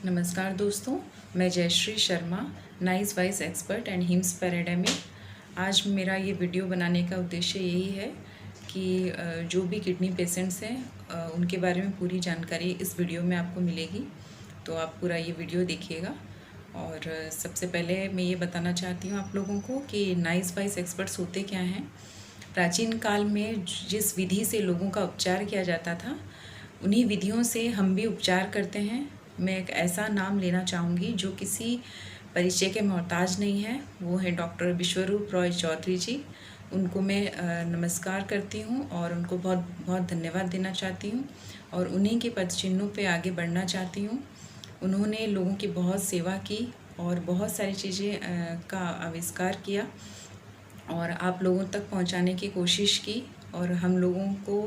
नमस्कार दोस्तों, मैं Jayashree Sharma, nice voice expert and HIMS पैराडामिक। आज मेरा ये वीडियो बनाने का उद्देश्य यही है कि जो भी किडनी पेशेंट्स हैं उनके बारे में पूरी जानकारी इस वीडियो में आपको मिलेगी। तो आप पूरा ये वीडियो देखिएगा। और सबसे पहले मैं ये बताना चाहती हूँ आप लोगों को कि नाइस वाइस एक्सपर्ट्स होते क्या हैं। प्राचीन काल में जिस विधि से लोगों का उपचार किया जाता था, उन्हीं विधियों से हम भी उपचार करते हैं। मैं एक ऐसा नाम लेना चाहूँगी जो किसी परिचय के मोहताज नहीं है, वो है डॉक्टर विश्वरूप रॉय चौधरी जी। उनको मैं नमस्कार करती हूँ और उनको बहुत बहुत धन्यवाद देना चाहती हूँ और उन्हीं के पद चिन्हों पे आगे बढ़ना चाहती हूँ। उन्होंने लोगों की बहुत सेवा की और बहुत सारी चीज़ें का आविष्कार किया और आप लोगों तक पहुंचाने की कोशिश की और हम लोगों को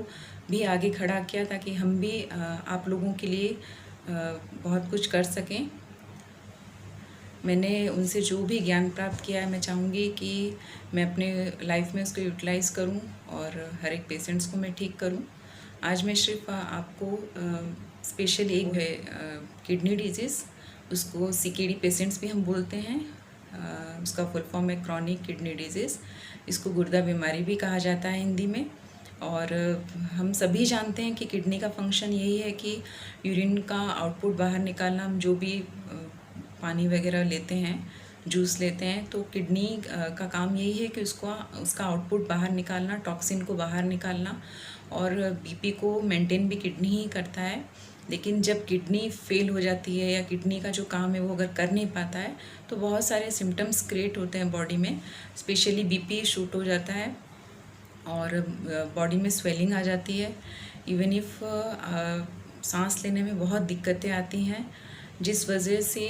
भी आगे खड़ा किया ताकि हम भी आप लोगों के लिए बहुत कुछ कर सकें। मैंने उनसे जो भी ज्ञान प्राप्त किया है, मैं चाहूँगी कि मैं अपने लाइफ में उसको यूटिलाइज़ करूँ और हर एक पेशेंट्स को मैं ठीक करूँ। आज मैं सिर्फ आपको स्पेशल एक है किडनी डिजीज़, उसको सीकेडी पेशेंट्स भी हम बोलते हैं। उसका फुल फॉर्म है क्रॉनिक किडनी डिजीज़। इसको गुर्दा बीमारी भी कहा जाता है हिंदी में। और हम सभी जानते हैं कि किडनी का फंक्शन यही है कि यूरिन का आउटपुट बाहर निकालना। हम जो भी पानी वगैरह लेते हैं, जूस लेते हैं, तो किडनी का काम यही है कि उसका आउटपुट बाहर निकालना, टॉक्सिन को बाहर निकालना। और बीपी को मेंटेन भी किडनी ही करता है। लेकिन जब किडनी फेल हो जाती है या किडनी का जो काम है वो अगर कर नहीं पाता है तो बहुत सारे सिम्टम्स क्रिएट होते हैं बॉडी में। स्पेशली बीपी शूट हो जाता है और बॉडी में स्वेलिंग आ जाती है। इवन इफ सांस लेने में बहुत दिक्कतें आती हैं, जिस वजह से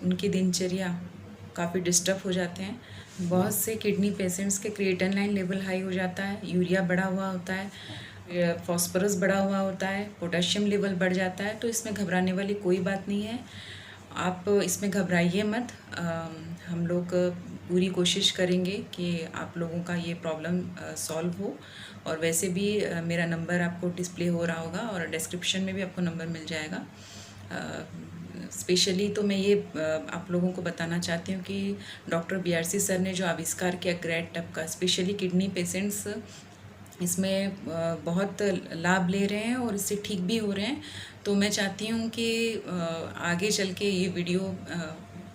उनकी दिनचर्या काफ़ी डिस्टर्ब हो जाते हैं। बहुत से किडनी पेशेंट्स के क्रिएटिनिन लेवल हाई हो जाता है, यूरिया बढ़ा हुआ होता है, फॉस्फोरस बढ़ा हुआ होता है, पोटेशियम लेवल बढ़ जाता है। तो इसमें घबराने वाली कोई बात नहीं है, आप इसमें घबराइए मत। हम लोग पूरी कोशिश करेंगे कि आप लोगों का ये प्रॉब्लम सॉल्व हो। और वैसे भी मेरा नंबर आपको डिस्प्ले हो रहा होगा और डिस्क्रिप्शन में भी आपको नंबर मिल जाएगा। स्पेशली तो मैं ये आप लोगों को बताना चाहती हूँ कि डॉक्टर बीआरसी सर ने जो आविष्कार किया ग्रेट टब का, स्पेशली किडनी पेशेंट्स इसमें बहुत लाभ ले रहे हैं और इससे ठीक भी हो रहे हैं। तो मैं चाहती हूँ कि आगे चल के ये वीडियो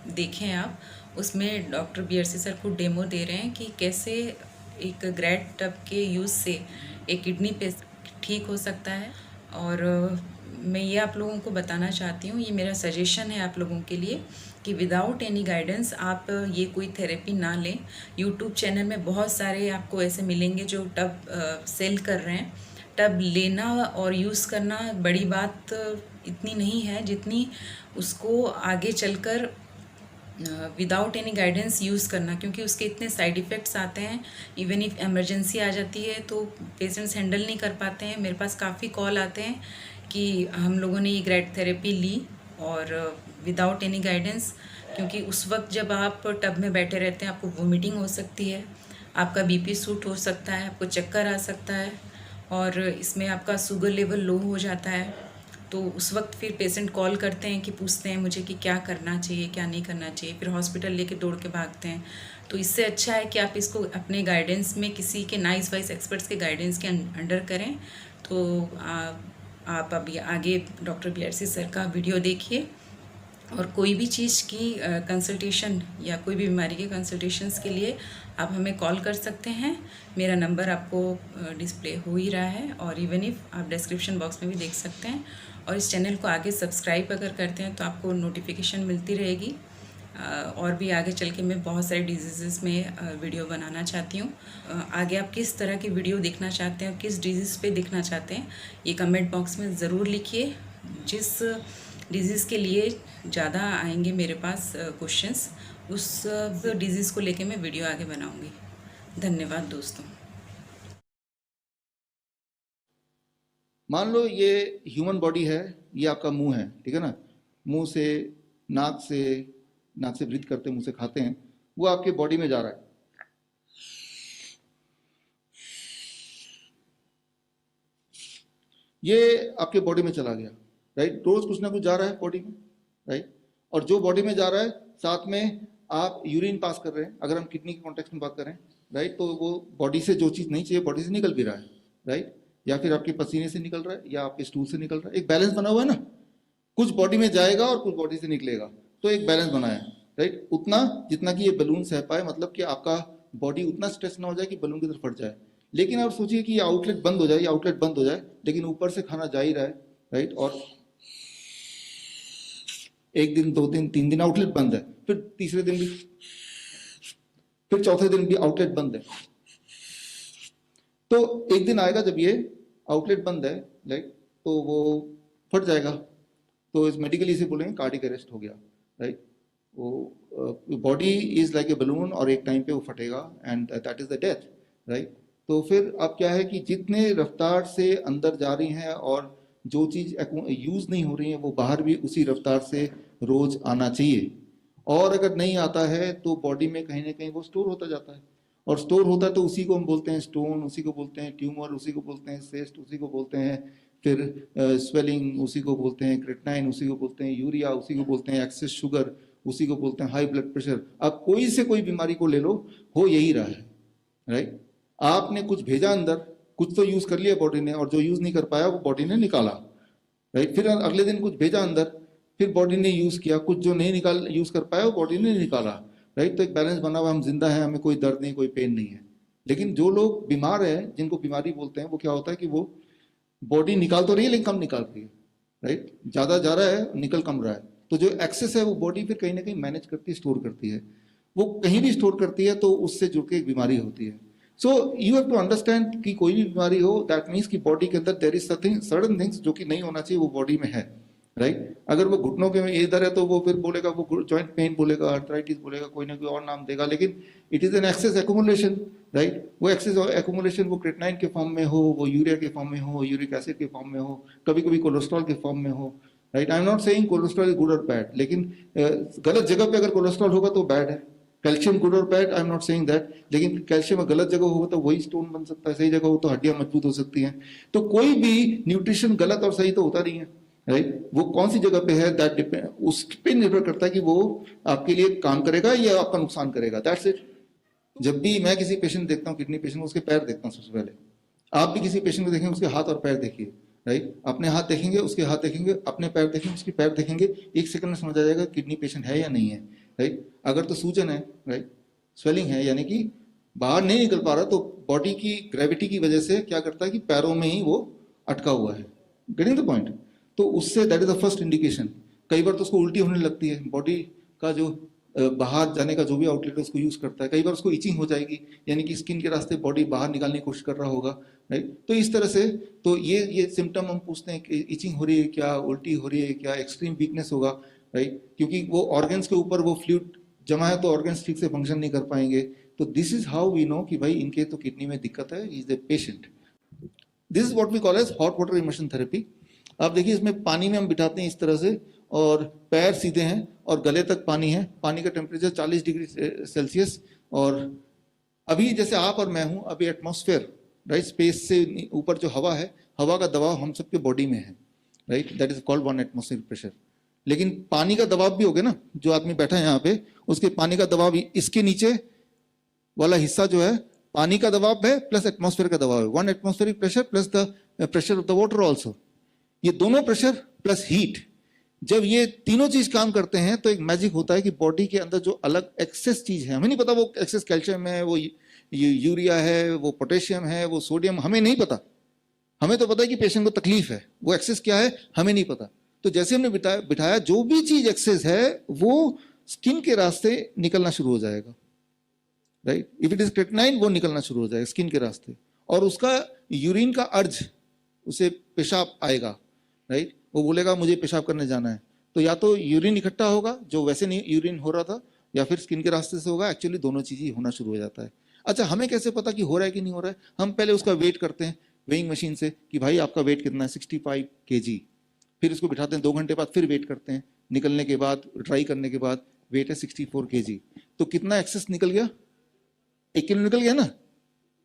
देखें आप। उसमें डॉक्टर बीआरसी सर खुद डेमो दे रहे हैं कि कैसे एक ग्रेट टब के यूज़ से एक किडनी पे ठीक हो सकता है। और मैं ये आप लोगों को बताना चाहती हूँ, ये मेरा सजेशन है आप लोगों के लिए कि विदाउट एनी गाइडेंस आप ये कोई थेरेपी ना लें। यूट्यूब चैनल में बहुत सारे आपको ऐसे मिलेंगे जो टब सेल कर रहे हैं। टब लेना और यूज़ करना बड़ी बात इतनी नहीं है जितनी उसको आगे चलकर विदाउट एनी गाइडेंस यूज़ करना, क्योंकि उसके इतने साइड इफ़ेक्ट्स आते हैं। इवन इफ इमरजेंसी आ जाती है तो पेशेंट्स हैंडल नहीं कर पाते हैं। मेरे पास काफ़ी कॉल आते हैं कि हम लोगों ने ये ग्रेट थेरेपी ली और विदाउट एनी गाइडेंस, क्योंकि उस वक्त जब आप टब में बैठे रहते हैं आपको वोमिटिंग हो सकती है, आपका बीपी शूट हो सकता है, आपको चक्कर आ सकता है और इसमें आपका शुगर लेवल लो हो जाता है। तो उस वक्त फिर पेशेंट कॉल करते हैं कि पूछते हैं मुझे कि क्या करना चाहिए क्या नहीं करना चाहिए, फिर हॉस्पिटल लेके दौड़ के भागते हैं। तो इससे अच्छा है कि आप इसको अपने गाइडेंस में किसी के नाइस वाइस एक्सपर्ट्स के गाइडेंस के अंडर करें। तो आप अभी आगे डॉक्टर बीआरसी सर का वीडियो देखिए और कोई भी चीज़ की कंसल्टेशन या कोई भी बीमारी के कंसल्टेशंस के लिए आप हमें कॉल कर सकते हैं। मेरा नंबर आपको डिस्प्ले हो ही रहा है और इवन इफ आप डिस्क्रिप्शन बॉक्स में भी देख सकते हैं। और इस चैनल को आगे सब्सक्राइब अगर करते हैं तो आपको नोटिफिकेशन मिलती रहेगी। और भी आगे चल के मैं बहुत सारे डिजीज़ में वीडियो बनाना चाहती हूँ। आगे आप किस तरह की वीडियो देखना चाहते हैं, किस डिजीज़ पे देखना चाहते हैं, ये कमेंट बॉक्स में ज़रूर लिखिए। जिस डिजीज़ के लिए ज़्यादा आएंगे मेरे पास क्वेश्चंस, उस डिजीज़ को लेके मैं वीडियो आगे बनाऊंगी। धन्यवाद दोस्तों। मान लो ये ह्यूमन बॉडी है, ये आपका मुंह है, ठीक है ना। मुंह से नाक से ब्रीथ करते हैं, मुंह से खाते हैं, वो आपके बॉडी में जा रहा है। ये आपके बॉडी में चला गया, राइट, रोज कुछ ना कुछ जा रहा है बॉडी में, राइट, और जो बॉडी में जा रहा है साथ में आप यूरिन पास कर रहे हैं, अगर हम किडनी के कॉन्टेक्स्ट में बात करें, राइट, तो वो बॉडी से जो चीज़ नहीं चाहिए बॉडी से निकल भी रहा है, राइट, या फिर आपके पसीने से निकल रहा है या आपके स्टूल से निकल रहा है, एक बैलेंस बना हुआ है ना, कुछ बॉडी में जाएगा और कुछ बॉडी से निकलेगा, तो एक बैलेंस बना है, राइट, उतना जितना कि ये बलून सह पाए, मतलब कि आपका बॉडी उतना स्ट्रेस ना हो जाए कि बलून की तरफ फट जाए। लेकिन आप सोचिए कि ये आउटलेट बंद हो जाए, ये आउटलेट बंद हो जाए, लेकिन ऊपर से खाना जा ही रहा है, राइट, और एक दिन, 2 दिन, 3 दिन आउटलेट बंद है, फिर तीसरे दिन भी, फिर चौथे दिन भी आउटलेट बंद है, तो एक दिन आएगा जब ये आउटलेट बंद है, राइट, तो वो फट जाएगा, तो इस मेडिकली इसे बोलेंगे कार्डिक अरेस्ट हो गया, राइट, वो body is like a balloon और एक टाइम पे वो फटेगा and that is the death, right. तो फिर अब क्या है कि जितने रफ्तार से अंदर जा रही हैं और जो चीज़ यूज़ नहीं हो रही है वो बाहर भी उसी रफ्तार से रोज आना चाहिए, और अगर नहीं आता है तो बॉडी में कहीं ना कहीं वो स्टोर होता जाता है, और स्टोर होता है तो उसी को हम बोलते हैं स्टोन, उसी को बोलते हैं ट्यूमर, उसी को बोलते हैं सिस्ट, उसी को बोलते हैं फिर स्वेलिंग, उसी को बोलते हैं क्रिएटिनिन, उसी को बोलते हैं यूरिया, उसी को बोलते हैं एक्सेस शुगर, उसी को बोलते हैं हाई ब्लड प्रेशर। अब कोई से कोई बीमारी को ले लो, हो यही रहा है, राइट। आपने कुछ भेजा अंदर, कुछ तो यूज कर लिया बॉडी ने, और जो यूज नहीं कर पाया वो बॉडी ने निकाला, राइट। फिर अगले दिन कुछ भेजा अंदर, फिर बॉडी ने यूज किया, कुछ जो नहीं निकाल यूज कर पाया वो बॉडी ने निकाला, राइट। तो एक बैलेंस बना हुआ, हम जिंदा हैं, हमें कोई दर्द नहीं, कोई पेन नहीं है। लेकिन जो लोग बीमार हैं, जिनको बीमारी बोलते हैं, वो क्या होता है कि वो बॉडी निकाल तो रही है लेकिन कम निकाल रही है, राइट, ज्यादा जा रहा है, निकल कम रहा है, तो जो एक्सेस है वो बॉडी फिर कहीं ना कहीं मैनेज करती है, स्टोर करती है, वो कहीं भी स्टोर करती है, तो उससे जुड़ के एक बीमारी होती है। So you have to understand कि कोई भी बीमारी हो, दैट मीन्स कि बॉडी के अंदर there is something, certain things जो कि नहीं होना चाहिए वो बॉडी में है, राइट। अगर वो घुटनों के इधर है तो वो फिर बोलेगा, वो जॉइंट पेन बोलेगा, आर्थराइटिस बोलेगा, कोई ना कोई और नाम देगा, लेकिन it is an excess accumulation, right. वो एक्सेस एक्यूमुलेशन वो क्रिएटिनिन के फॉर्म में हो, वो यूरिया के फॉर्म में हो, यूरिक एसिड के फॉर्म में हो, कभी कभी कोलेस्ट्रॉल के फॉर्म में हो, right. I am not saying cholesterol is good और बैड, लेकिन गलत जगह पे अगर कोलेस्ट्रॉल होगा तो बैड है। कैल्शियम गुड और bad, I am not saying that, लेकिन कैल्शियम गलत जगह होगा तो वही स्टोन बन सकता है, सही जगह हो तो हड्डियां मजबूत हो सकती हैं। तो कोई भी न्यूट्रिशन गलत और सही तो होता नहीं है, राइट। वो कौन सी जगह पे है, दैट डिपेंड, उस पे निर्भर करता है कि वो आपके लिए काम करेगा या आपका नुकसान करेगा, दैट्स इट। जब भी मैं किसी पेशेंट देखता हूँ, किडनी पेशेंट, उसके पैर देखता हूँ सबसे पहले। आप भी किसी पेशेंट को देखेंगे, उसके हाथ और पैर देखिए, राइट। अपने हाथ देखेंगे, उसके हाथ देखेंगे, अपने पैर देखेंगे, उसके पैर देखेंगे, एक सेकंड में समझ आ जाएगा किडनी पेशेंट है या नहीं है, राइट। अगर तो सूजन है, राइट, स्वेलिंग है, यानी कि बाहर नहीं निकल पा रहा, तो बॉडी की ग्रेविटी की वजह से क्या करता है कि पैरों में ही वो अटका हुआ है, गेटिंग द पॉइंट। तो उससे that is the first indication. कई बार तो उसको उल्टी होने लगती है, बॉडी का जो बाहर जाने का जो भी आउटलेट है उसको यूज करता है, कई बार उसको इचिंग हो जाएगी, यानी कि स्किन के रास्ते बॉडी बाहर निकालने की कोशिश कर रहा होगा, राइट। तो इस तरह से तो ये सिम्टम हम पूछते हैं कि इचिंग हो रही है क्या, उल्टी हो रही है क्या, एक्सट्रीम वीकनेस होगा, राइट, क्योंकि वो ऑर्गन्स के ऊपर वो फ्लूइड जमा है तो ऑर्गन्स ठीक से फंक्शन नहीं कर पाएंगे। तो this is how we know कि भाई इनके तो किडनी में दिक्कत है, is the patient. This is what we call as hot water immersion therapy. आप देखिए, इसमें पानी में हम बिठाते हैं इस तरह से, और पैर सीधे हैं और गले तक पानी है, पानी का टेम्परेचर 40 डिग्री सेल्सियस, और अभी जैसे आप और मैं हूं, अभी एटमॉस्फेयर, राइट, स्पेस से ऊपर जो हवा है, हवा का दबाव हम सबके बॉडी में है, right, that is called 1 atmosphere pressure. लेकिन पानी का दबाव भी हो गया ना, जो आदमी बैठा है यहाँ पे, उसके पानी का दबाव, इसके नीचे वाला हिस्सा जो है पानी का दबाव है प्लस एटमॉस्फेयर का दबाव है, 1 atmospheric pressure plus the pressure of the water also. ये दोनों प्रेशर प्लस हीट, जब ये तीनों चीज काम करते हैं तो एक मैजिक होता है कि बॉडी के अंदर जो अलग एक्सेस चीज है, हमें नहीं पता वो एक्सेस कैल्शियम है, वो यूरिया है, वो पोटेशियम है, वो सोडियम, हमें नहीं पता। हमें तो पता है कि पेशेंट को तकलीफ है, वो एक्सेस क्या है हमें नहीं पता। तो जैसे हमने बिठाया, जो भी चीज एक्सेस है वो स्किन के रास्ते निकलना शुरू हो जाएगा, right. If it is creatinine, वो निकलना शुरू हो जाएगा स्किन के रास्ते, और उसका यूरिन का अर्ज, उसे पेशाब आएगा, राइट, वो बोलेगा मुझे पेशाब करने जाना है, तो या तो यूरिन इकट्ठा होगा जो वैसे नहीं यूरिन हो रहा था, या फिर स्किन के रास्ते से होगा। एक्चुअली दोनों चीज ही होना शुरू हो जाता है। अच्छा, हमें कैसे पता कि हो रहा है कि नहीं हो रहा है? हम पहले उसका वेट करते हैं वेइंग मशीन से कि भाई आपका वेट कितना है, 65 kg। फिर उसको बिठाते हैं, 2 घंटे बाद फिर वेट करते हैं, निकलने के बाद, ट्राई करने के बाद वेट है 64 kg। तो कितना एक्सेस निकल गया? 1 किलो निकल गया ना।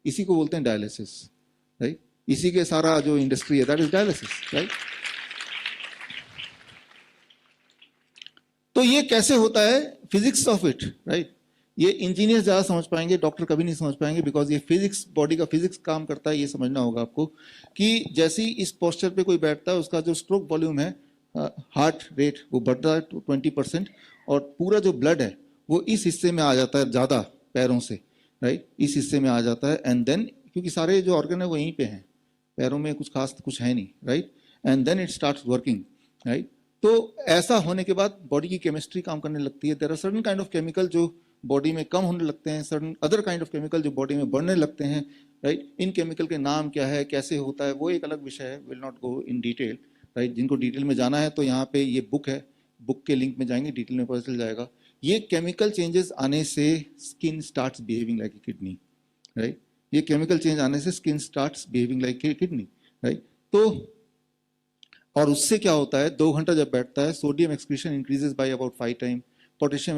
इसी को बोलते हैं डायलिसिस, राइट। इसी के सारा जो इंडस्ट्री है दैट इज डायलिसिस, राइट। तो ये कैसे होता है, फिजिक्स ऑफ इट, राइट। ये इंजीनियर ज़्यादा समझ पाएंगे, डॉक्टर कभी नहीं समझ पाएंगे, बिकॉज ये फिजिक्स, बॉडी का फिजिक्स काम करता है। ये समझना होगा आपको कि जैसे ही इस पोस्चर पे कोई बैठता है, उसका जो स्ट्रोक वॉल्यूम है, हार्ट रेट, वो बढ़ता है 20%, और पूरा जो ब्लड है वो इस हिस्से में आ जाता है ज़्यादा, पैरों से, राइट, इस हिस्से में आ जाता है। एंड देन, क्योंकि सारे जो ऑर्गन है वो यहीं पे हैं, पैरों में कुछ खास कुछ है नहीं, right, and then it starts working, right. तो ऐसा होने के बाद बॉडी की केमिस्ट्री काम करने लगती है। There are certain kind of chemical जो बॉडी में कम होने लगते हैं, certain other kind of chemical जो बॉडी में बढ़ने लगते हैं, राइट। इन केमिकल के नाम क्या है, कैसे होता है, वो एक अलग विषय है, will not go in detail, right. जिनको डिटेल में जाना है तो यहाँ पे ये बुक है, बुक के लिंक में जाएंगे, डिटेल में पता चल जाएगा। ये केमिकल चेंजेस आने से skin starts behaving like a kidney, right. ये केमिकल चेंज आने से skin starts behaving like a kidney, right. तो और उससे क्या होता है, 2 घंटा जब बैठता है, sodium excretion increases by about 5 time, potassium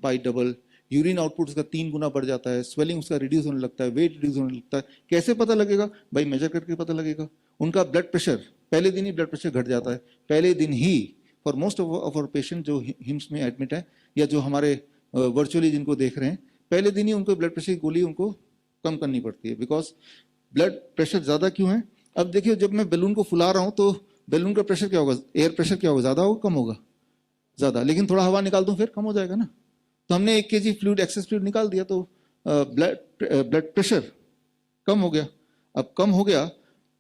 bye double, urine output उसका 3 गुना बढ़ जाता है, स्वेलिंग उसका रिड्यूस होने लगता है, वेट रिड्यूस होने लगता है। कैसे पता लगेगा भाई? मेजर करके पता लगेगा। उनका ब्लड प्रेशर, पहले दिन ही ब्लड प्रेशर घट जाता है, पहले दिन ही, for most of our patient जो हिम्स में एडमिट है या जो हमारे वर्चुअली जिनको देख रहे हैं, पहले दिन ही उनको ब्लड प्रेशर की गोली उनको कम करनी पड़ती है। बिकॉज ब्लड प्रेशर ज़्यादा क्यों है? अब देखिए, जब मैं बैलून को फुला रहा हूँ तो बैलून का प्रेशर क्या होगा, एयर प्रेशर क्या होगा, ज़्यादा होगा कम होगा? ज़्यादा। लेकिन थोड़ा हवा निकाल दूँ फिर कम हो जाएगा ना। तो हमने 1 kg फ्लूइड, एक्सेस फ्लूइड निकाल दिया तो ब्लड प्रेशर कम हो गया। अब कम हो गया,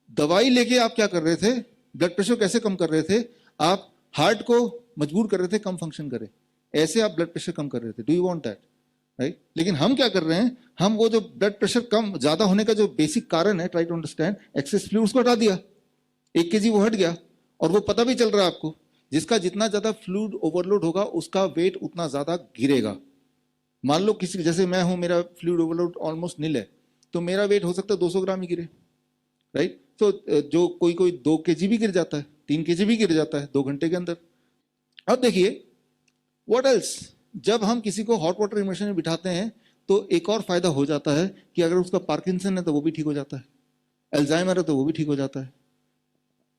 दवाई लेके आप क्या कर रहे थे? ब्लड प्रेशर कैसे कम कर रहे थे? आप हार्ट को मजबूर कर रहे थे कम फंक्शन करे, ऐसे आप ब्लड प्रेशर कम कर रहे थे। Do you want that? Right. लेकिन हम क्या कर रहे हैं, हम वो जो ब्लड प्रेशर कम ज्यादा होने का जो बेसिक कारण है, try to understand, excess fluid, उसको हटा दिया, 1 kg वो हट गया। और वो पता भी चल रहा है आपको, जिसका जितना ज्यादा फ्लूइड ओवरलोड होगा उसका वेट उतना ज्यादा गिरेगा। मान लो किसी, जैसे मैं हूं, मेरा फ्लूइड ओवरलोड ऑलमोस्ट नील है, तो मेरा वेट हो सकता है 200 ग्राम ही गिरे, राइट। तो जो कोई 2 kg भी गिर जाता है, 3 kg भी गिर जाता है 2 घंटे के अंदर। अब देखिए, व्हाट एल्स, जब हम किसी को हॉट वाटर इमर्शन में बिठाते हैं तो एक और फायदा हो जाता है कि अगर उसका पार्किंसन है तो वो भी ठीक हो जाता है, अल्जाइमर है तो वो भी ठीक हो जाता है,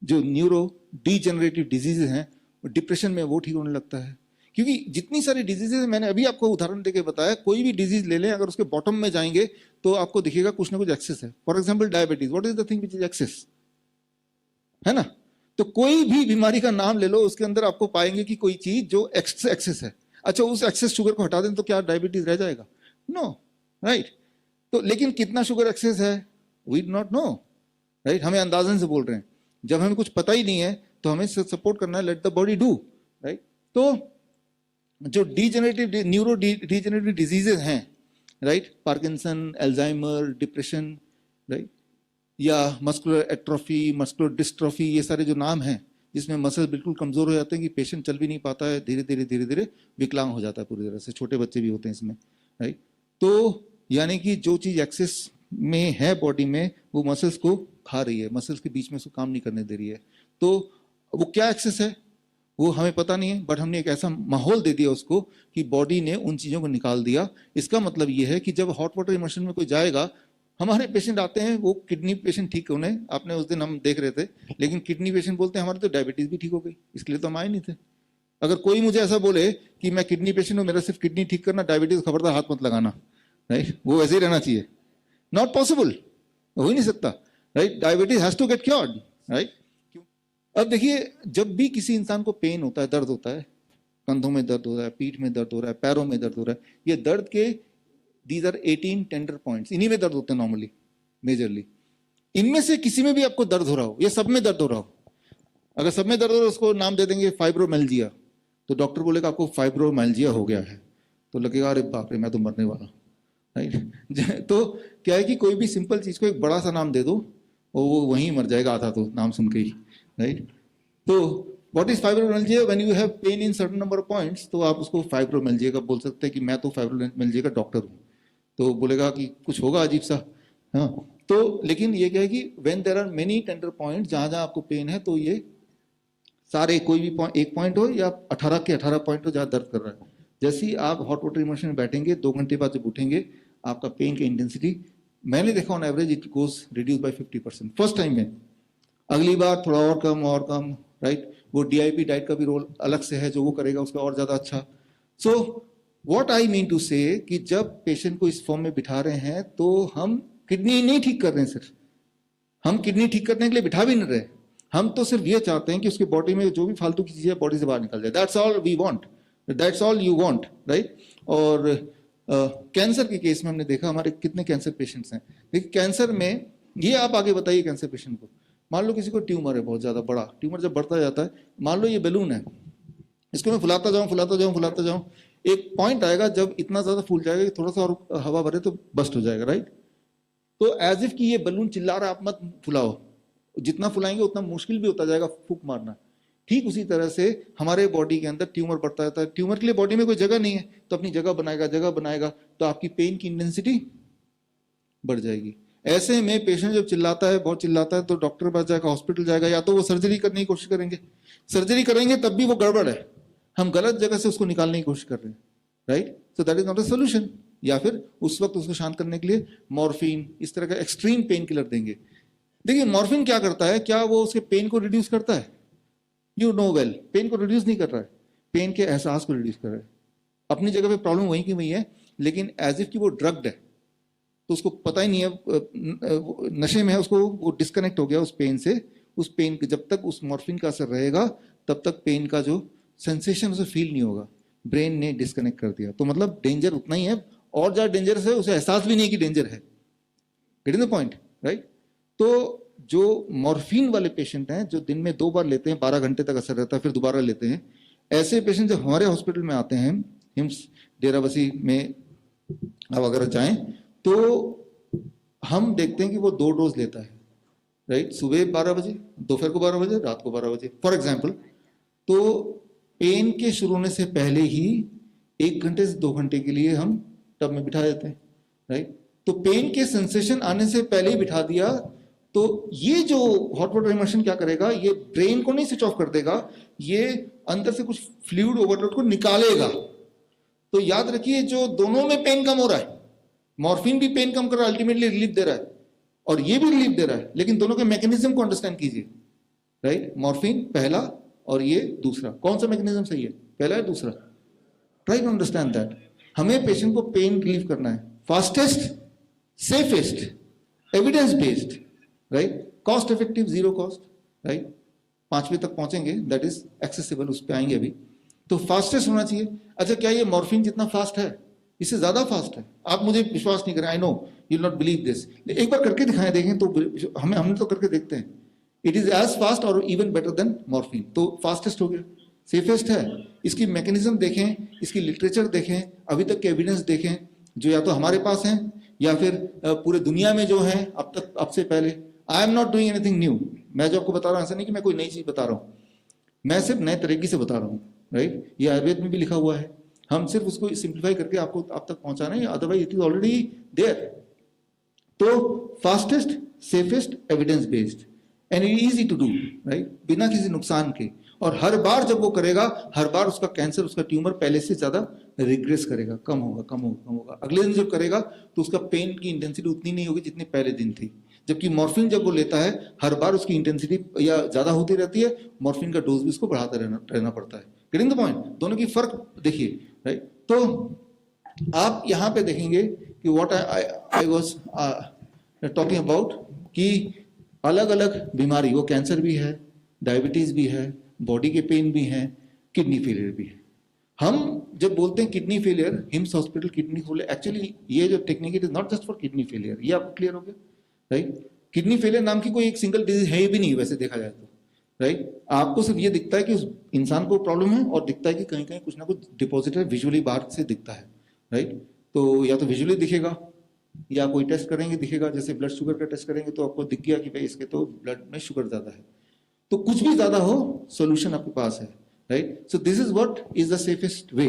जो न्यूरो डीजेनरेटिव डिजीजेज हैं, डिप्रेशन में वो ठीक होने लगता है। क्योंकि जितनी सारी डिजीजेज, मैंने अभी आपको उदाहरण देके बताया, कोई भी डिजीज ले लें, अगर उसके बॉटम में जाएंगे तो आपको दिखेगा कुछ ना कुछ एक्सेस है। For example diabetes, what is the thing which is excess, है ना। तो कोई भी बीमारी का नाम ले लो, उसके अंदर आपको पाएंगे कि कोई चीज जो एक्सेस है। अच्छा, उस एक्सेस शुगर को हटा दें तो क्या डायबिटीज रह जाएगा? No, right. तो लेकिन कितना शुगर एक्सेस है, we do not know, right. हमें अंदाजन से बोल रहे हैं। जब हमें कुछ पता ही नहीं है तो हमें सपोर्ट करना है, let the body do, right. तो जो न्यूरो डीजेनरेटिव डिजीजेज हैं, right, Parkinson, Alzheimer, depression, right, या मस्कुलर एट्रोफी, मस्कुलर डिस्ट्रोफी, ये सारे जो नाम हैं जिसमें मसल बिल्कुल कमजोर हो जाते हैं कि पेशेंट चल भी नहीं पाता है, धीरे धीरे विकलांग हो जाता है पूरी तरह से। छोटे बच्चे भी होते हैं इसमें, राइट। तो यानी कि जो चीज एक्सेस में है बॉडी में, वो मसल्स को खा रही है, मसल्स के बीच में उसको काम नहीं करने दे रही है। तो वो क्या एक्सेस है वो हमें पता नहीं है, बट हमने एक ऐसा माहौल दे दिया उसको कि बॉडी ने उन चीजों को निकाल दिया। इसका मतलब ये है कि जब हॉट वाटर इमर्शन में कोई जाएगा, हमारे पेशेंट आते हैं, वो किडनी पेशेंट ठीक होने, आपने उस दिन हम देख रहे थे, लेकिन किडनी पेशेंट बोलते हैं हमारे तो डायबिटीज भी ठीक हो गई, इसके लिए तो हम आए नहीं थे। अगर कोई मुझे ऐसा बोले कि मैं किडनी पेशेंट हूँ, मेरा सिर्फ किडनी ठीक करना, डायबिटीज खबरदार हाथ मत लगाना, राइट, वो वैसे ही रहना चाहिए। नॉट पॉसिबल, हो ही नहीं सकता, right. Diabetes has to get cured, right. अब देखिए, जब भी किसी इंसान को पेन होता है, दर्द होता है, कंधों में दर्द हो रहा है, पीठ में दर्द हो रहा है, पैरों में दर्द हो रहा है, ये दर्द के दीज आर 18 टेंडर पॉइंट्स, इन्हीं में दर्द होते हैं नॉर्मली, मेजरली। इनमें से किसी में भी आपको दर्द हो रहा हो, या सब में दर्द हो रहा हो, अगर सब में दर्द हो रहा हो, उसको नाम दे देंगे फाइब्रोमाइल्जिया, तो डॉक्टर बोलेगा आपको फाइब्रोमाइल्जिया हो गया है, तो लगेगा अरे बाप रे मैं तो मरने वाला, राइट। तो क्या है कि कोई भी सिंपल चीज को एक बड़ा सा नाम दे दो और वो वहीं मर जाएगा आधा तो नाम सुन के ही, राइट। तो what is fibromyalgia? When you have pain in certain number of points, तो आप उसको फाइब्रोमाइल्जिया का बोल सकते हैं कि मैं तो फाइब्रोमाइल्जिया का डॉक्टर हूँ, तो बोलेगा कि कुछ होगा अजीब सा, हाँ। तो लेकिन ये क्या है कि when there are many tender point, जहां जहां आपको पेन है, तो ये सारे, कोई भी एक पॉइंट हो या 18 के 18 पॉइंट हो जहां दर्द कर रहा है, जैसे ही आप हॉट वाटर इमर्शन में बैठेंगे, 2 घंटे बाद जब उठेंगे, आपका पेन की इंटेंसिटी, मैंने देखा on average it goes reduce by 50% first time में। अगली बार थोड़ा और कम, राइट, वो DIP डाइट का भी रोल अलग से है, जो वो करेगा उसका और ज़्यादा अच्छा। So what I mean to say कि जब पेशेंट को इस फॉर्म में बिठा रहे हैं तो हम किडनी नहीं ठीक कर रहे हैं, सिर्फ हम किडनी ठीक करने के लिए बिठा भी नहीं रहे, हम तो सिर्फ ये चाहते हैं कि उसकी बॉडी में जो भी फालतू की चीज़ें बॉडी से बाहर निकल जाए। That's all we want, that's all you want, right. और कैंसर के केस में हमने देखा हमारे कितने कैंसर पेशेंट्स हैं। देखिए कैंसर में ये आप आगे बताइए कैंसर पेशेंट को, मान लो किसी को ट्यूमर है बहुत ज़्यादा बड़ा, ट्यूमर जब बढ़ता जाता है, मान लो ये बैलून है, इसको मैं फुलाता जाऊँ फुलाता जाऊँ फुलाता जाऊँ, एक पॉइंट आएगा जब इतना ज़्यादा फूल जाएगा कि थोड़ा सा और हवा भरे तो बस्ट हो जाएगा, राइट। तो एज इफ कि ये बलून चिल्ला रहा है आप मत फुलाओ, जितना फुलाएंगे उतना मुश्किल भी होता जाएगा फूंक मारना। ठीक उसी तरह से हमारे बॉडी के अंदर ट्यूमर बढ़ता रहता है, ट्यूमर के लिए बॉडी में कोई जगह नहीं है तो अपनी जगह बनाएगा तो आपकी पेन की इंटेंसिटी बढ़ जाएगी। ऐसे में पेशेंट जब चिल्लाता है, बहुत चिल्लाता है, तो डॉक्टर के पास जाएगा, हॉस्पिटल जाएगा, या तो वो सर्जरी करने की कोशिश करेंगे, सर्जरी करेंगे तब भी वो गड़बड़ है, हम गलत जगह से उसको निकालने की कोशिश कर रहे हैं, right. So that is not a solution. या फिर उस वक्त उसको शांत करने के लिए मॉर्फिन, इस तरह का एक्सट्रीम पेन किलर देंगे। देखिए मॉर्फिन क्या करता है, क्या वो उसके पेन को रिड्यूस करता है? यू नो वेल, पेन को रिड्यूस नहीं कर रहा है, पेन के एहसास को रिड्यूस कर रहा है। अपनी जगह पे प्रॉब्लम वहीं की वहीं है, लेकिन एज इफ कि वो ड्रग्ड है, तो उसको पता ही नहीं है, नशे में है, उसको वो डिस्कनेक्ट हो गया उस पेन से। उस पेन जब तक उस मॉर्फिन का असर रहेगा तब तक पेन का जो सेंसेशन उसे फील नहीं होगा, ब्रेन ने डिस्कनेक्ट कर दिया। तो मतलब डेंजर उतना ही है, और ज्यादा डेंजरस है, उसे एहसास भी नहीं कि डेंजर है। Getting the point, right. तो जो मॉर्फिन वाले पेशेंट हैं, जो दिन में 2 बार लेते हैं, 12 घंटे तक असर रहता है, फिर दोबारा लेते हैं, ऐसे पेशेंट जब हमारे हॉस्पिटल में आते हैं, हिम्स डेराबस्सी में आप अगर जाएं तो हम देखते हैं कि वो 2 डोज लेता है, राइट। सुबह 12 बजे, दोपहर को 12 बजे, रात को 12 बजे फॉर एग्जाम्पल। तो पेन के शुरू होने से पहले ही 1 घंटे से 2 घंटे के लिए हम टब में बिठा देते हैं, राइट। तो पेन के सेंसेशन आने से पहले ही बिठा दिया, तो ये जो हॉट वाटर इमर्शन क्या करेगा, ये ब्रेन को नहीं स्विच ऑफ कर देगा, ये अंदर से कुछ फ्लूइड ओवरलोड को निकालेगा। तो याद रखिए जो दोनों में पेन कम हो रहा है, मॉर्फिन भी पेन कम कर रहा है, अल्टीमेटली रिलीफ दे रहा है, और ये भी रिलीफ दे रहा है, लेकिन दोनों के मैकेनिज्म को अंडरस्टैंड कीजिए, राइट। मॉर्फिन पहला और ये दूसरा, कौन सा मैकेनिज्म सही है, पहला या दूसरा? Try to understand that. हमें पेशेंट को पेन रिलीफ करना है, fastest, safest, evidence based, right, cost effective, zero cost, right. 5वें तक पहुंचेंगे, दैट इज एक्सेसिबल, उस पर आएंगे अभी। तो फास्टेस्ट होना चाहिए। अच्छा, क्या ये मॉर्फिन जितना फास्ट है, इससे ज्यादा फास्ट है? आप मुझे विश्वास नहीं करें, I know you will not believe this, एक बार करके दिखाएं, देखें तो हमने तो करके देखते हैं। इट इज एज फास्ट और इवन बेटर देन मॉर्फिन। तो फास्टेस्ट हो गया, सेफेस्ट है। इसकी मैकेनिज्म देखें, इसकी लिटरेचर देखें, अभी तक के एविडेंस देखें, जो या तो हमारे पास हैं या फिर पूरे दुनिया में जो है अब तक, अब से पहले। I am not doing anything new. मैं जो आपको बता रहा हूँ, ऐसा नहीं कि मैं कोई नई चीज बता रहा हूँ, मैं सिर्फ नए तरीके से बता रहा हूँ, राइट। ये आयुर्वेद में भी लिखा हुआ है, हम सिर्फ उसको सिंप्लीफाई करके आपको आप तक पहुंचा रहे हैं, otherwise it is already there. तो fastest, safest, evidence based and easy to do, right, बिना किसी नुकसान के। और हर बार जब वो करेगा, हर बार उसका कैंसर, उसका ट्यूमर पहले से ज्यादा रिग्रेस करेगा, कम होगा, कम होगा, कम होगा। अगले दिन जब करेगा तो उसका पेन की इंटेंसिटी उतनी नहीं होगी जितनी पहले दिन थी। जबकि मॉर्फिन जब वो लेता है, हर बार उसकी इंटेंसिटी या ज्यादा होती रहती है, मॉर्फिन का डोज भी उसको बढ़ाता रहना पड़ता है। Getting the point? दोनों की फर्क देखिए, राइट। तो आप यहाँ पे देखेंगे कि what I was talking about, कि अलग अलग बीमारी, वो कैंसर भी है, डायबिटीज भी है, बॉडी के पेन भी हैं, किडनी फेलियर भी है। हम जब बोलते हैं kidney failure, hymns hospital kidney failure, actually ये जो technique it is not just for kidney failure, ये आपको क्लियर हो गया, राइट। किडनी फेलियर नाम की कोई एक सिंगल डिजीज है भी नहीं वैसे देखा जाए तो, राइट। आपको सिर्फ ये दिखता है कि उस इंसान को प्रॉब्लम है, और दिखता है कि कहीं कहीं कुछ ना कुछ डिपॉजिट है, विजुअली बाहर से दिखता है, राइट। तो या तो विजुअली दिखेगा, या कोई टेस्ट करेंगे दिखेगा, जैसे ब्लड शुगर का टेस्ट करेंगे तो आपको दिख गया कि भाई इसके तो ब्लड में शुगर ज्यादा है। तो कुछ भी ज्यादा हो, सॉल्यूशन आपके पास है, right. So this is what is the safest way.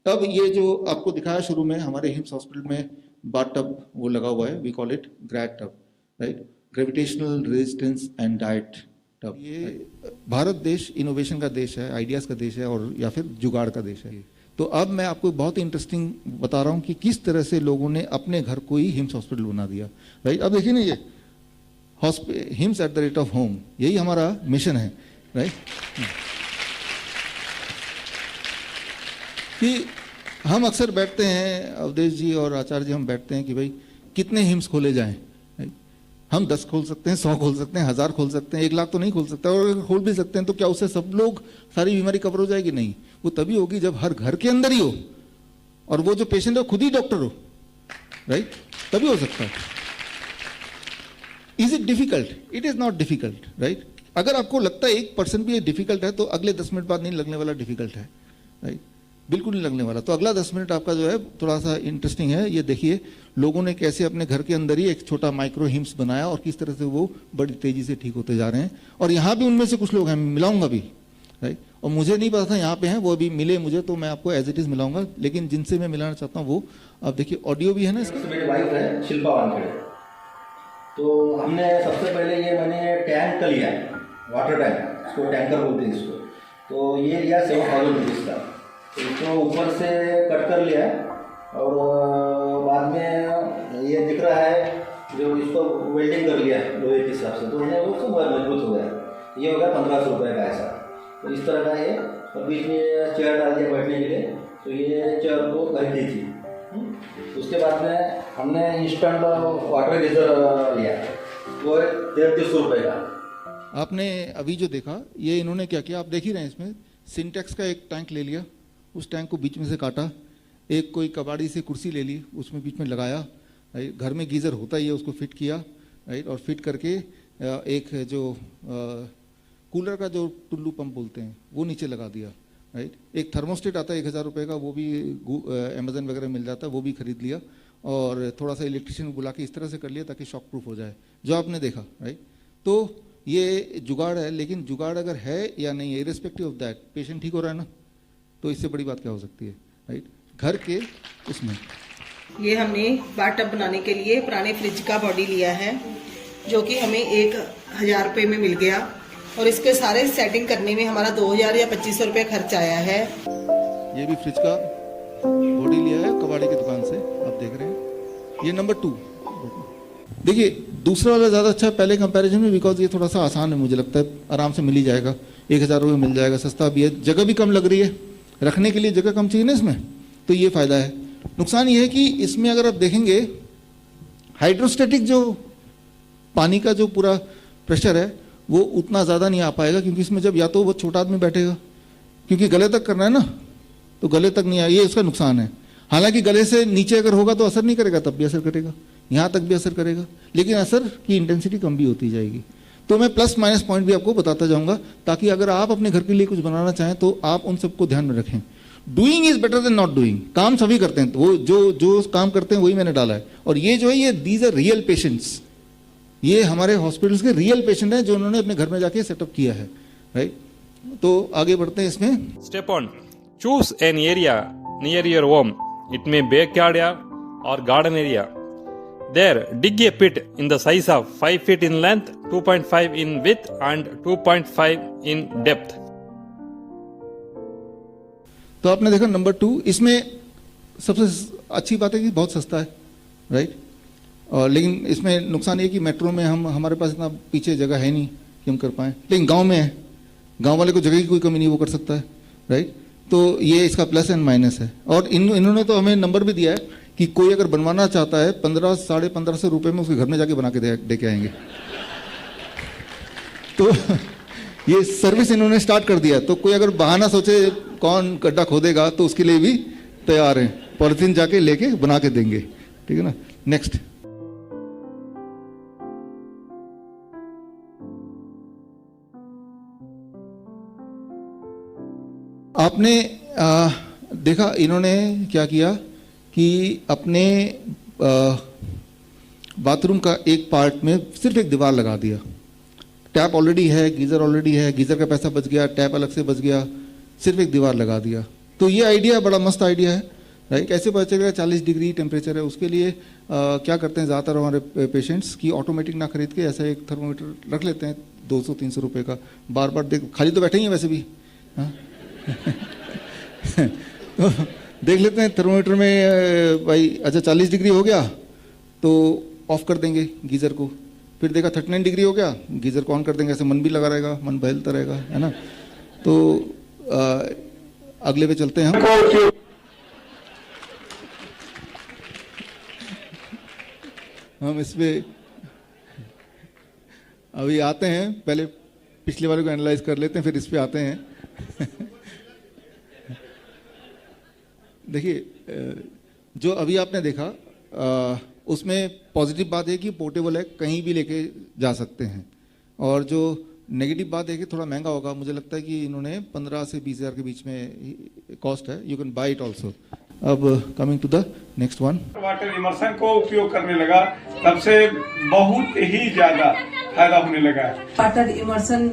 अब ये जो आपको दिखाया शुरू में, हमारे हिम्स हॉस्पिटल में बाथ टब वो लगा हुआ है, we call it great tub, right, gravitational resistance and diet tub. ये भारत देश इनोवेशन का देश है, आइडियाज का देश है, और या फिर जुगाड़ का देश है। तो अब मैं आपको बहुत इंटरेस्टिंग बता रहा हूँ कि किस तरह से लोगों ने अपने घर को ही हिम्स हॉस्पिटल बना दिया, राइट। अब देखिए ना, ये hymns at the rate of home, यही हमारा मिशन है राइट। कि हम अक्सर बैठते हैं, अवधेश जी और आचार्य जी, हम बैठते हैं कि भाई कितने हिम्स खोले जाएं। हम 10 खोल सकते हैं, 100 खोल सकते हैं, 1000 खोल सकते हैं, 1 लाख तो नहीं खोल सकते, और अगर खोल भी सकते हैं तो क्या उससे सब लोग, सारी बीमारी कवर हो जाएगी? नहीं, वो तभी होगी जब हर घर के अंदर ही हो और वो जो पेशेंट है खुद ही डॉक्टर हो, राइट, तभी हो सकता है। Is it difficult? It is not difficult, right. अगर आपको लगता है 1% भी ये डिफिकल्ट है तो अगले 10 मिनट बाद नहीं लगने वाला डिफिकल्ट है, राइट, बिल्कुल नहीं लगने वाला। तो अगला 10 मिनट आपका जो है थोड़ा सा इंटरेस्टिंग है। ये देखिए लोगों ने कैसे अपने घर के अंदर ही एक छोटा माइक्रो हिम्स बनाया और किस तरह से वो बड़ी तेजी से ठीक होते जा रहे हैं। और यहाँ भी उनमें से कुछ लोग हैं, मिलाऊंगा भी, राइट, और मुझे नहीं पता था यहाँ पे हैं, वो अभी मिले मुझे, तो मैं आपको एज इट इज मिलाऊंगा। लेकिन जिनसे मैं मिलाना चाहता हूँ वो आप देखिए, ऑडियो भी है ना इसका। मेरी वाइफ है शिल्पा वानखेड़े। तो हमने सबसे पहले ये मैंने टैंक लिया, वाटर टैंक, इसको टैंकर बोलते हैं इसको। तो ये लिया 7,000 रुपीज़ का। तो इसको ऊपर से कट कर लिया और बाद में ये दिख रहा है जो इसको वेल्डिंग कर लिया लोहे के हिसाब से, तो उन्हें वो सब मजबूत हो गया। ये हो गया 1500 रुपये का ऐसा। तो इस तरह का ये, और बीच में चेयर डाल दिया बैठने के लिए। तो ये चेयर को खरीदी थी। उसके बाद में हमने इंस्टेंट वाटर गीजर लिया, वो 1,300 रुपये का। आपने अभी जो देखा, ये इन्होंने क्या किया आप देख ही रहे हैं, इसमें सिंटेक्स का एक टैंक ले लिया, उस टैंक को बीच में से काटा, एक कोई कबाड़ी से कुर्सी ले ली, उसमें बीच में लगाया, राइट, घर में गीज़र होता ही है उसको फिट किया, राइट, और फिट करके एक जो कूलर का जो टुल्लू पंप बोलते हैं वो नीचे लगा दिया, राइट। एक थर्मोस्टेट आता है 1,000 रुपये का, वो भी अमेजन वगैरह मिल जाता है, वो भी खरीद लिया, और थोड़ा सा इलेक्ट्रिशियन बुला के इस तरह से कर लिया ताकि शॉक प्रूफ हो जाए, जो आपने देखा, राइट। तो ये जुगाड़ है, लेकिन जुगाड़ अगर है या नहीं है, इरेस्पेक्टिव ऑफ दैट पेशेंट ठीक हो रहा है ना, तो इससे बड़ी बात क्या हो सकती है, राइट। घर के उसमें ये हमने बाथ टब बनाने के लिए पुराने फ्रिज का बॉडी लिया है, जो कि हमें 1,000 रुपये में मिल गया, और इसके सारे सेटिंग करने में हमारा 2,000 या 2,500 रुपये खर्च आया है। ये भी फ्रिज का बॉडी लिया है कबाड़ी की दुकान से, आप देख रहे हैं। ये नंबर 2 देखिए, दूसरा वाला ज़्यादा अच्छा है पहले कंपैरिजन में, बिकॉज ये थोड़ा सा आसान है, मुझे लगता है आराम से मिल ही जाएगा, 1,000 रुपये मिल जाएगा, सस्ता भी है, जगह भी कम लग रही है, रखने के लिए जगह कम चाहिए ना इसमें, तो ये फ़ायदा है। नुकसान ये है कि इसमें अगर आप देखेंगे हाइड्रोस्टेटिक जो पानी का जो पूरा प्रेशर है वो उतना ज़्यादा नहीं आ पाएगा, क्योंकि इसमें जब या तो वो छोटा आदमी बैठेगा, क्योंकि गले तक करना है ना, तो गले तक नहीं आए, ये उसका नुकसान है। हालांकि गले से नीचे अगर होगा तो असर नहीं करेगा, तब भी असर करेगा, यहाँ तक भी असर करेगा, लेकिन असर की इंटेंसिटी कम भी होती जाएगी। तो मैं प्लस माइनस पॉइंट भी आपको बताता जाऊंगा, ताकि अगर आप अपने घर के लिए कुछ बनाना चाहें तो आप उन सबको ध्यान में रखें। Doing is better than not doing, काम सभी करते हैं, तो वो जो काम करते हैं वही मैंने डाला है। और ये जो है ये दीज आर रियल पेशेंट्स, ये हमारे हॉस्पिटल्स के रियल पेशेंट हैं जो उन्होंने अपने घर में जाके सेटअप किया है, राइट। तो आगे बढ़ते हैं इसमें। Step 1. Choose an area near your home. It may be backyard or garden area. There, dig a pit in the size of 5 feet in length, 2.5 in width and 2.5 in depth. तो आपने देखा number 2, इसमें सबसे अच्छी बात है कि बहुत सस्ता है, राइट। और लेकिन इसमें नुकसान ये कि मेट्रो में हमारे पास इतना पीछे जगह है नहीं कि हम कर पाएँ, लेकिन गांव में है, गांव वाले को जगह की कोई कमी नहीं, वो कर सकता है, राइट। तो ये इसका प्लस एंड माइनस है। और इन्होंने तो हमें नंबर भी दिया है कि कोई अगर बनवाना चाहता है 1500-1550 रुपये में उसके घर में जाके बना के दे के आएंगे। तो ये सर्विस इन्होंने स्टार्ट कर दिया, तो कोई अगर बहाना सोचे कौन गड्ढा खोदेगा तो उसके लिए भी तैयार है, पॉलिथीन जाके लेके बना के देंगे, ठीक है ना। नेक्स्ट, आपने देखा इन्होंने क्या किया कि अपने बाथरूम का एक पार्ट में सिर्फ एक दीवार लगा दिया। टैप ऑलरेडी है, गीज़र ऑलरेडी है, गीज़र का पैसा बच गया, टैप अलग से बच गया, सिर्फ एक दीवार लगा दिया। तो ये आइडिया बड़ा मस्त आइडिया है, राइट। कैसे पता चलेगा 40 डिग्री टेम्परेचर है? उसके लिए क्या करते हैं ज़्यादातर हमारे पेशेंट्स की, ऑटोमेटिक ना खरीद के ऐसा एक थर्मोमीटर रख लेते हैं 200-300 रुपये का, बार बार देख, खाली तो बैठे ही हैं वैसे भी, हाँ। तो देख लेते हैं थर्मोमीटर में, भाई अच्छा 40 डिग्री हो गया तो ऑफ कर देंगे गीज़र को, फिर देखा 39 डिग्री हो गया, गीज़र को ऑन कर देंगे, ऐसे मन भी लगा रहेगा, मन बहलता रहेगा, है ना। तो अगले पे चलते हैं हम इस पे अभी आते हैं, पहले पिछले वाले को एनालाइज कर लेते हैं, फिर इस पे आते हैं देखिए जो अभी आपने देखा उसमें पॉजिटिव बात है कि पोर्टेबल है, कहीं भी लेके जा सकते हैं, और जो नेगेटिव बात है कि थोड़ा महंगा होगा। मुझे लगता है कि इन्होंने 15 से 20 हज़ार के बीच में कॉस्ट है, you can buy it also. अब coming to the next one, water immersion को उपयोग करने लगा तब से बहुत ही ज़्यादा फायदा होने लगा है। वाटर इमर्शन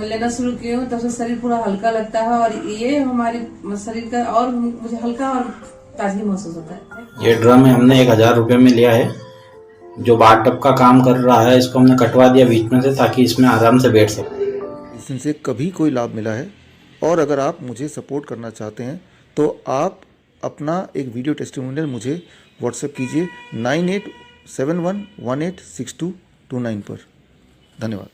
लेना शुरू किए हूँ तब से शरीर पूरा हल्का लगता है और ये हमारे शरीर का और मुझे हल्का और ताजगी महसूस होता है। ये ड्रम हमने 1000 रुपये में लिया है, जो बाथटब का काम कर रहा है इसको हमने कटवा दिया बीच में से ताकि इसमें आराम से बैठ सके। इससे कभी कोई लाभ मिला है, और अगर आप मुझे सपोर्ट करना चाहते हैं तो आप अपना एक वीडियो टेस्टिमोनियल मुझे व्हाट्सएप कीजिए 9871186229 पर। धन्यवाद।